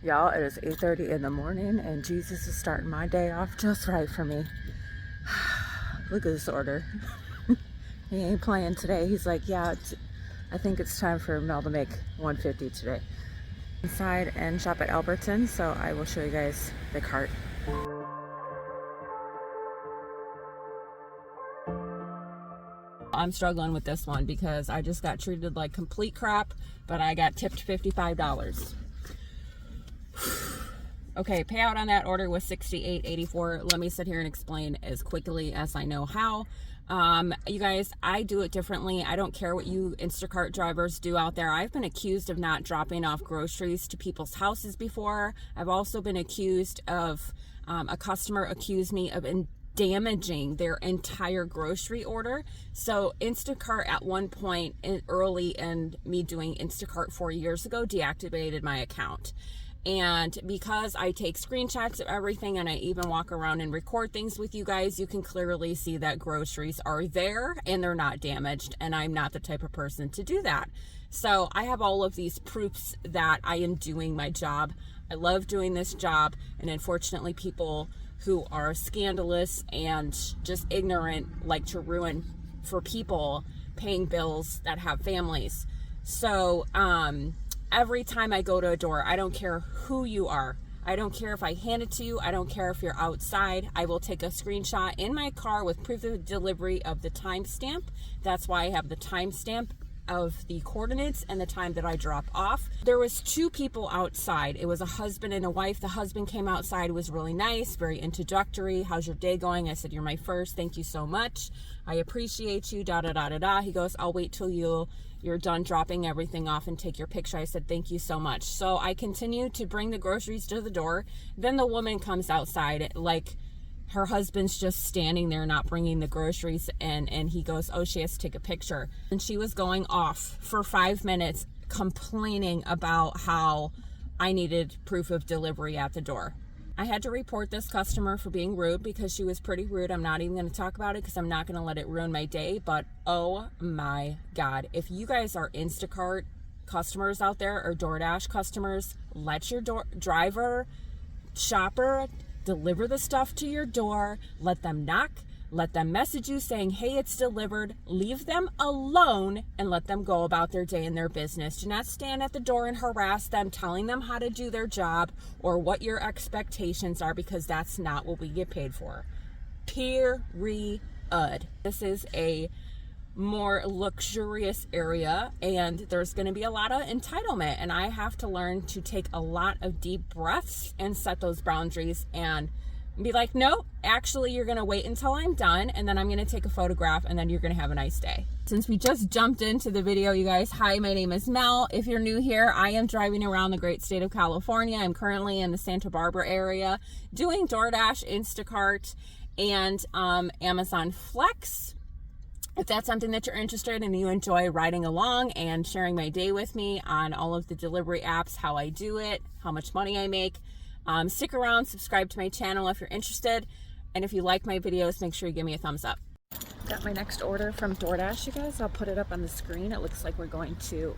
Y'all, it is 8:30 in the morning and Jesus is starting my day off just right for me. Look at this order. He ain't playing today. He's like, yeah, I think it's time for Mel to make $150 today. Inside and shop at Albertson, so I will show you guys the cart. I'm struggling with this one because I just got treated like complete crap, but I got tipped $55. Okay, payout on that order was $68.84. Let me sit here and explain as quickly as I know how. You guys, I do it differently. I don't care what you Instacart drivers do out there. I've been accused of not dropping off groceries to people's houses before. I've also been accused of, a customer accused me of damaging their entire grocery order. So Instacart at one point early in me doing Instacart 4 years ago deactivated my account. And because I take screenshots of everything and I even walk around and record things with you guys, you can clearly see that groceries are there and they're not damaged. And I'm not the type of person to do that. So I have all of these proofs that I am doing my job. I love doing this job. And unfortunately, people who are scandalous and just ignorant like to ruin for people paying bills that have families. So, every time I go to a door, I don't care who you are. I don't care if I hand it to you. I don't care if you're outside. I will take a screenshot in my car with proof of delivery of the timestamp. That's why I have the timestamp of the coordinates and the time that I drop off. There was 2 people outside. It was a husband and a wife. The husband came outside. It was really nice, very introductory. How's your day going? I said, you're my first. Thank you so much. I appreciate you. Da da da da da. He goes, I'll wait till you're done dropping everything off and take your picture. I said, thank you so much. So I continue to bring the groceries to the door. Then the woman comes outside, like her husband's just standing there not bringing the groceries, and he goes, oh, she has to take a picture. And she was going off for 5 minutes complaining about how I needed proof of delivery at the door. I had to report this customer for being rude because she was pretty rude. I'm not even going to talk about it because I'm not going to let it ruin my day. But oh my God, if you guys are Instacart customers out there or DoorDash customers, let your driver, shopper deliver the stuff to your door. Let them knock. Let them message you saying, hey, it's delivered. Leave them alone and let them go about their day and their business. Do not stand at the door and harass them, telling them how to do their job or what your expectations are, because that's not what we get paid for. Period. This is a more luxurious area and there's going to be a lot of entitlement, and I have to learn to take a lot of deep breaths and set those boundaries and be like, no, actually you're going to wait until I'm done and then I'm going to take a photograph and then you're going to have a nice day. Since we just jumped into the video, you guys, hi, my name is Mel. If you're new here, I am driving around the great state of California. I'm currently in the Santa Barbara area doing DoorDash, Instacart, and Amazon Flex. If that's something that you're interested in and you enjoy riding along and sharing my day with me on all of the delivery apps, how I do it, how much money I make, stick around, subscribe to my channel if you're interested. And if you like my videos, make sure you give me a thumbs up. Got my next order from DoorDash, you guys. I'll put it up on the screen. It looks like we're going to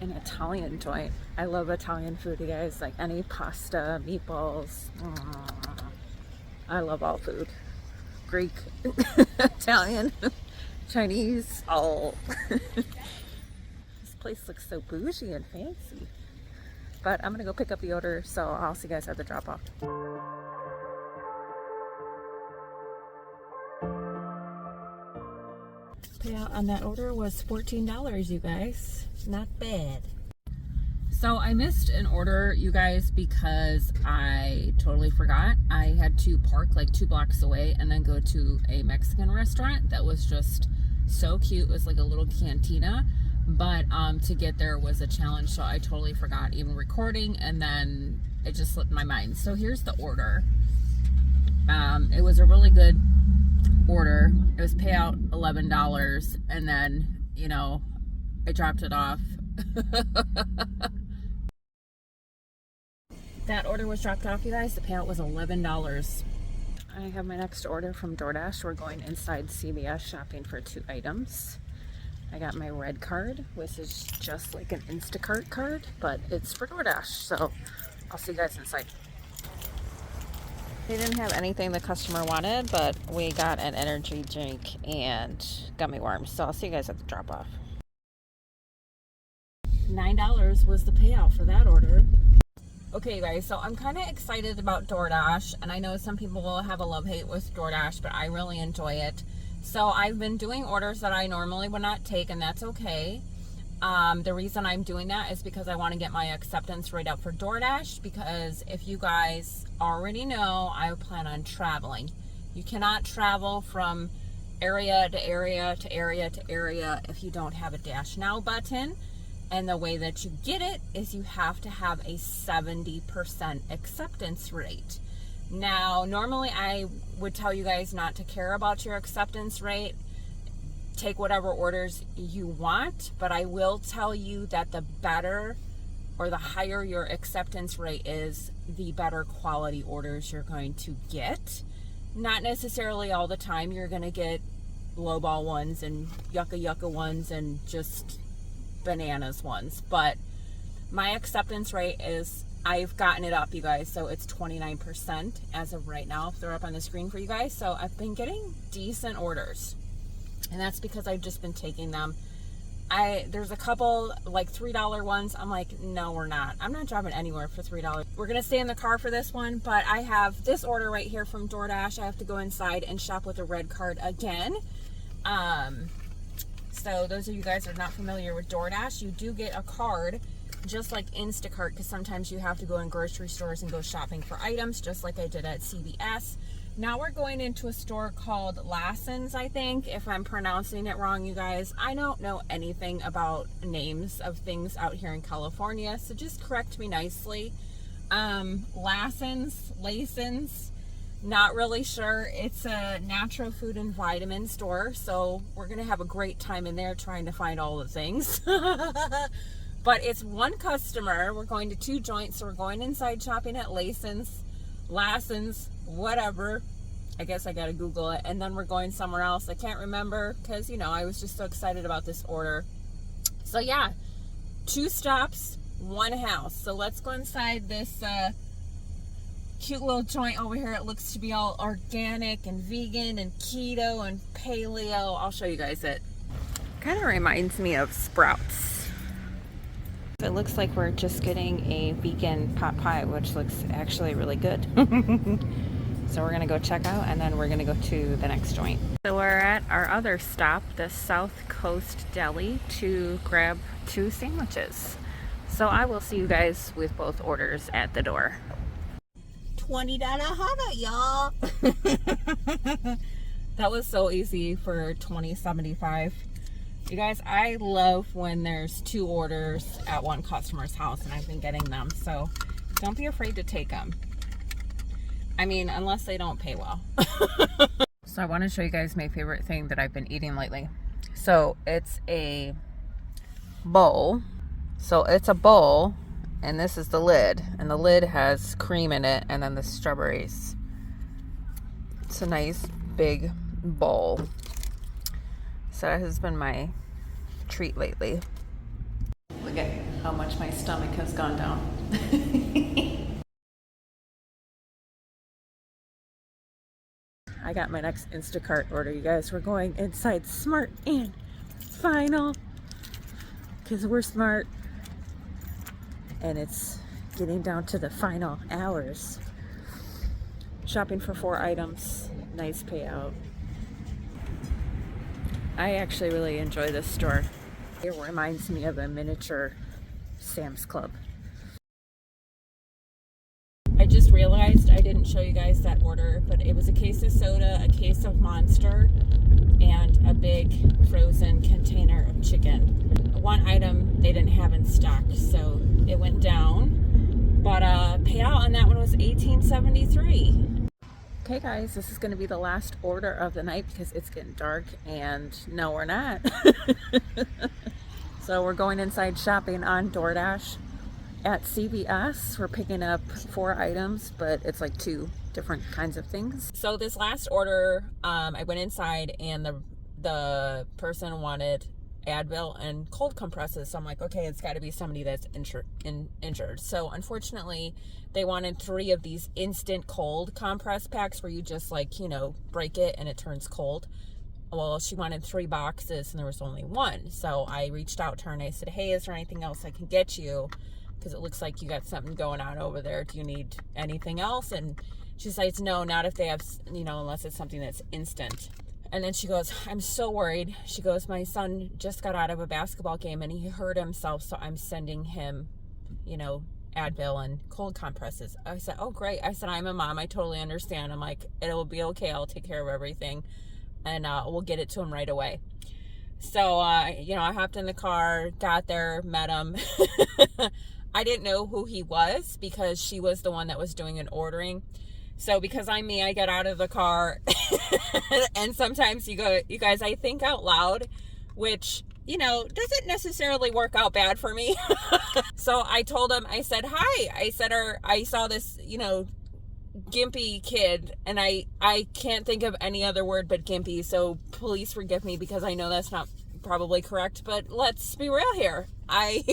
an Italian joint. I love Italian food, you guys. Like any pasta, meatballs. I love all food. Greek, Italian, Chinese, all. This place looks so bougie and fancy. But I'm gonna go pick up the order, so I'll see you guys at the drop-off. Payout on that order was $14, you guys. Not bad. So I missed an order, you guys, because I totally forgot. I had to park like 2 blocks away and then go to a Mexican restaurant that was just so cute. It was like a little cantina. But to get there was a challenge, so I totally forgot even recording, and then it just slipped my mind. So here's the order. It was a really good order. It was payout $11, and then, you know, I dropped it off. That order was dropped off, you guys. The payout was $11. I have my next order from DoorDash. We're going inside CVS shopping for 2 items. I got my red card, which is just like an Instacart card, but it's for DoorDash. So I'll see you guys inside. They didn't have anything the customer wanted, but we got an energy drink and gummy worms. So I'll see you guys at the drop off. $9 was the payout for that order. Okay, guys, so I'm kind of excited about DoorDash, and I know some people will have a love-hate with DoorDash, but I really enjoy it. So I've been doing orders that I normally would not take, and that's okay. The reason I'm doing that is because I want to get my acceptance rate up for DoorDash, because if you guys already know, I plan on traveling. You cannot travel from area to area to area to area if you don't have a Dash Now button. And the way that you get it is you have to have a 70% acceptance rate. Now, normally I would tell you guys not to care about your acceptance rate. Take whatever orders you want, but I will tell you that the better or the higher your acceptance rate is, the better quality orders you're going to get. Not necessarily all the time you're going to get lowball ones and yucca ones and just bananas ones, but my acceptance rate is, I've gotten it up, you guys, so it's 29% as of right now, if they're up on the screen for you guys. So I've been getting decent orders, and that's because I've just been taking them. There's a couple like $3 ones. I'm like, no, we're not. I'm not driving anywhere for $3. We're gonna stay in the car for this one, but I have this order right here from DoorDash. I have to go inside and shop with a red card again. So those of you guys that are not familiar with DoorDash, you do get a card just like Instacart, because sometimes you have to go in grocery stores and go shopping for items, just like I did at CVS. Now we're going into a store called Lassens, I think, if I'm pronouncing it wrong, you guys. I don't know anything about names of things out here in California, so just correct me nicely. Lassens, not really sure. It's a natural food and vitamin store, so we're gonna have a great time in there trying to find all the things. But it's one customer. We're going to 2 joints, so we're going inside shopping at Lassens, whatever. I guess I gotta Google it. And then we're going somewhere else. I can't remember, because, you know, I was just so excited about this order. So yeah, 2 stops, 1 house. So let's go inside this cute little joint over here. It looks to be all organic and vegan and keto and paleo. I'll show you guys it. Kind of reminds me of Sprouts. It looks like we're just getting a vegan pot pie, which looks actually really good. So we're gonna go check out, and then we're gonna go to the next joint. So we're at our other stop, the South Coast Deli, to grab 2 sandwiches. So I will see you guys with both orders at the door. $20 hot, y'all. That was so easy for $20.75. You guys, I love when there's 2 orders at one customer's house, and I've been getting them, so don't be afraid to take them. I mean, unless they don't pay well. So I want to show you guys my favorite thing that I've been eating lately. So it's a bowl. So it's a bowl, and this is the lid, and the lid has cream in it, and then the strawberries. It's a nice big bowl. So that has been my treat lately. Look at how much my stomach has gone down. I got my next Instacart order, you guys. We're going inside Smart and Final, because we're smart, and it's getting down to the final hours. Shopping for 4 items, nice payout. I actually really enjoy this store. It reminds me of a miniature Sam's Club. I just realized I didn't show you guys that order, but it was a case of soda, a case of Monster, and a big frozen container of chicken. One item they didn't have in stock, so it went down. But payout on that one was $18.73. Okay guys, this is going to be the last order of the night because it's getting dark, and no, we're not. So we're going inside shopping on DoorDash. At CVS, we're picking up 4 items, but it's like 2 different kinds of things. So this last order, I went inside, and the person wanted Advil and cold compresses. So I'm like, okay, it's got to be somebody that's injured. So unfortunately, they wanted 3 of these instant cold compress packs where you just like, you know, break it and it turns cold. Well, she wanted 3 boxes and there was only 1. So I reached out to her and I said, hey, is there anything else I can get you? Because it looks like you got something going on over there. Do you need anything else? And she says, no, not if they have, you know, unless it's something that's instant. And then she goes, I'm so worried. She goes, my son just got out of a basketball game and he hurt himself. So I'm sending him, you know, Advil and cold compresses. I said, oh, great. I said, I'm a mom. I totally understand. I'm like, it'll be okay. I'll take care of everything. And we'll get it to him right away. So, you know, I hopped in the car, got there, met him. I didn't know who he was because she was the one that was doing an ordering. So because I'm me, I get out of the car and sometimes you guys, I think out loud, which, you know, doesn't necessarily work out bad for me. So I told him, I said, hi. I said, I saw this, you know, gimpy kid, and I can't think of any other word but gimpy, so please forgive me because I know that's not probably correct, but let's be real here. I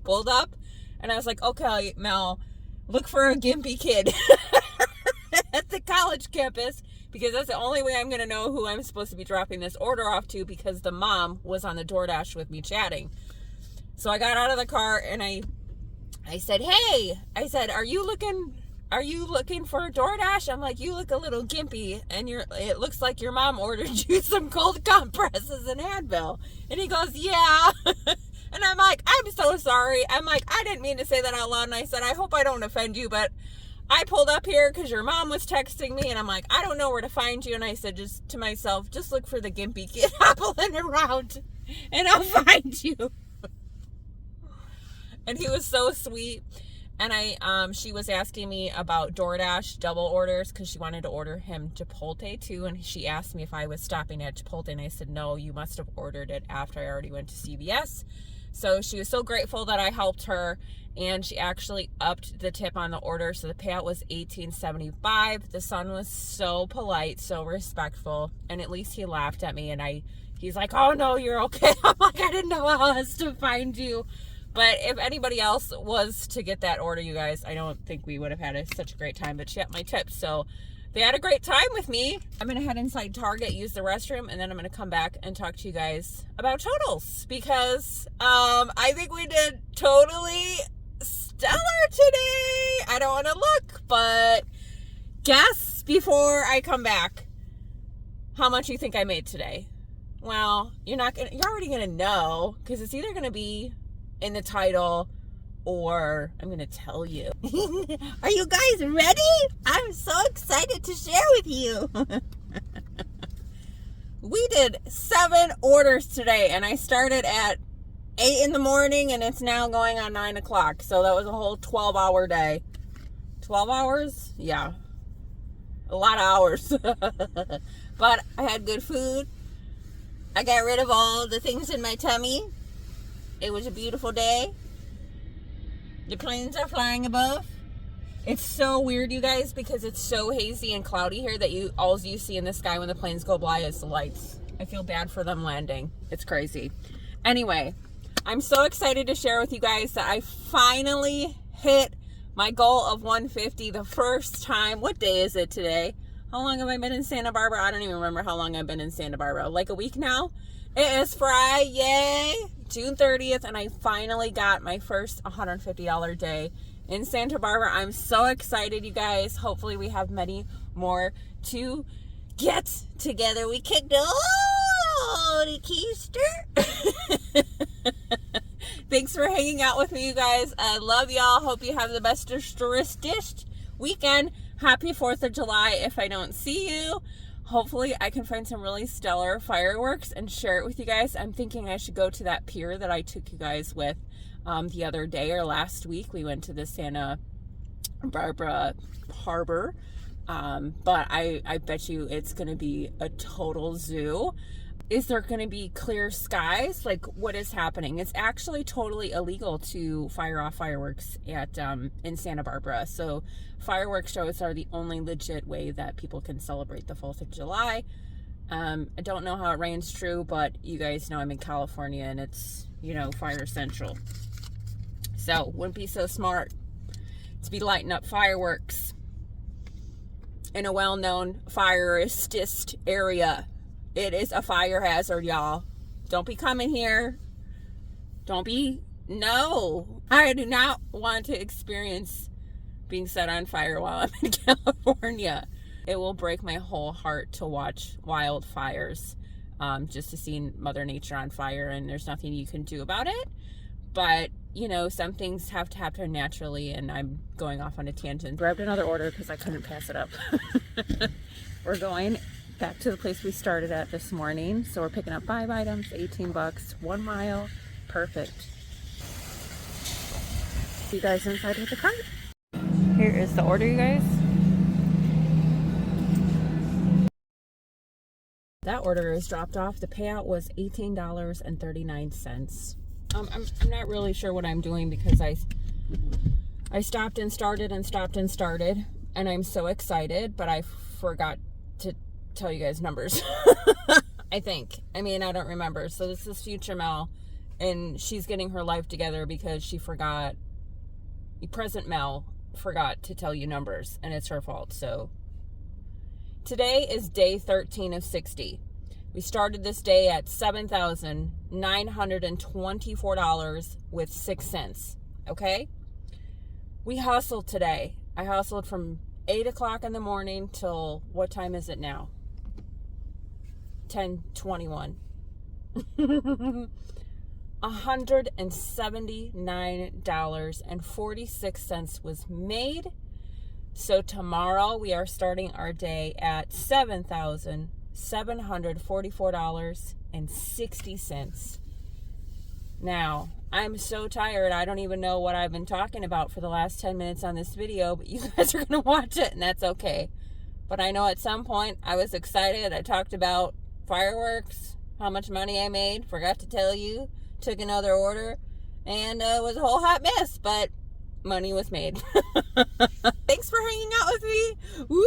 pulled up and I was like, okay, Mel, look for a gimpy kid at the college campus because that's the only way I'm going to know who I'm supposed to be dropping this order off to because the mom was on the DoorDash with me chatting. So I got out of the car and I said, hey, I said, are you looking for DoorDash? I'm like, you look a little gimpy and it looks like your mom ordered you some cold compresses and Advil. And he goes, yeah. And I'm like, I'm so sorry. I'm like, I didn't mean to say that out loud. And I said, I hope I don't offend you, but I pulled up here because your mom was texting me and I'm like, I don't know where to find you. And I said just to myself, just look for the gimpy kid hobbling around and I'll find you. And he was so sweet. And she was asking me about DoorDash double orders because she wanted to order him Chipotle too. And she asked me if I was stopping at Chipotle. And I said, no, you must have ordered it after I already went to CVS. So she was so grateful that I helped her. And she actually upped the tip on the order. So the payout was $18.75. The son was so polite, so respectful. And at least he laughed at me. And he's like, oh, no, you're okay. I'm like, I didn't know how else to find you. But if anybody else was to get that order, you guys, I don't think we would have had such a great time. But she got my tips. So they had a great time with me. I'm going to head inside Target, use the restroom, and then I'm going to come back and talk to you guys about totals. Because I think we did totally stellar today. I don't want to look, but guess before I come back how much you think I made today. Well, you're already going to know because it's either going to be in the title or I'm going to tell you. Are you guys ready? I'm so excited to share with you. We did 7 orders today and I started at 8 in the morning and it's now going on 9 o'clock. So that was a whole 12-hour day. 12 hours? Yeah. A lot of hours. But I had good food. I got rid of all the things in my tummy. It was a beautiful day. The planes are flying above. It's so weird, you guys, because it's so hazy and cloudy here that all you see in the sky when the planes go by is the lights. I feel bad for them landing. It's crazy. Anyway, I'm so excited to share with you guys that I finally hit my goal of 150 the first time. What day is it today? How long have I been in Santa Barbara? I don't even remember how long I've been in Santa Barbara. Like a week now? It is Friday, June 30th, and I finally got my first $150 day in Santa Barbara. I'm so excited, you guys. Hopefully we have many more to get together. We kicked the keister. Thanks for hanging out with me, you guys. I love y'all. Hope you have the bestest weekend. Happy 4th of July if I don't see you. Hopefully I can find some really stellar fireworks and share it with you guys. I'm thinking I should go to that pier that I took you guys with the other day or last week. We went to the Santa Barbara Harbor. But I bet you it's going to be a total zoo. Is there going to be clear skies? Like, what is happening? It's actually totally illegal to fire off fireworks in Santa Barbara. So fireworks shows are the only legit way that people can celebrate the 4th of July. I don't know how it rains true, but you guys know I'm in California and it's, you know, fire central. So wouldn't be so smart to be lighting up fireworks in a well-known fire-assist area. It is a fire hazard, y'all. Don't be coming here. No. I do not want to experience being set on fire while I'm in California. It will break my whole heart to watch wildfires, just to see Mother Nature on fire, and there's nothing you can do about it. But, you know, some things have to happen naturally, and I'm going off on a tangent. Grabbed another order because I couldn't pass it up. We're going back to the place we started at this morning. So we're picking up 5 items, $18, 1 mile. Perfect. See you guys inside with the cart. Here is the order, you guys. That order is dropped off. The payout was $18.39. I'm not really sure what I'm doing because I stopped and started and stopped and started, and I'm so excited, but I forgot to tell you guys numbers. I think. I mean, I don't remember. So this is future Mel, and she's getting her life together because she forgot. Present Mel forgot to tell you numbers, and it's her fault. So today is day 13 of 60. We started this day at $7,924 with 6 cents. Okay? We hustled today. I hustled from 8 o'clock in the morning till, what time is it now? 10:21. $179.46 was made. So tomorrow we are starting our day at $7,744.60. Now, I'm so tired. I don't even know what I've been talking about for the last 10 minutes on this video, but you guys are going to watch it, and that's okay. But I know at some point I was excited. I talked about fireworks, how much money I made, forgot to tell you, took another order, and it was a whole hot mess, but money was made. Thanks for hanging out with me. Woo!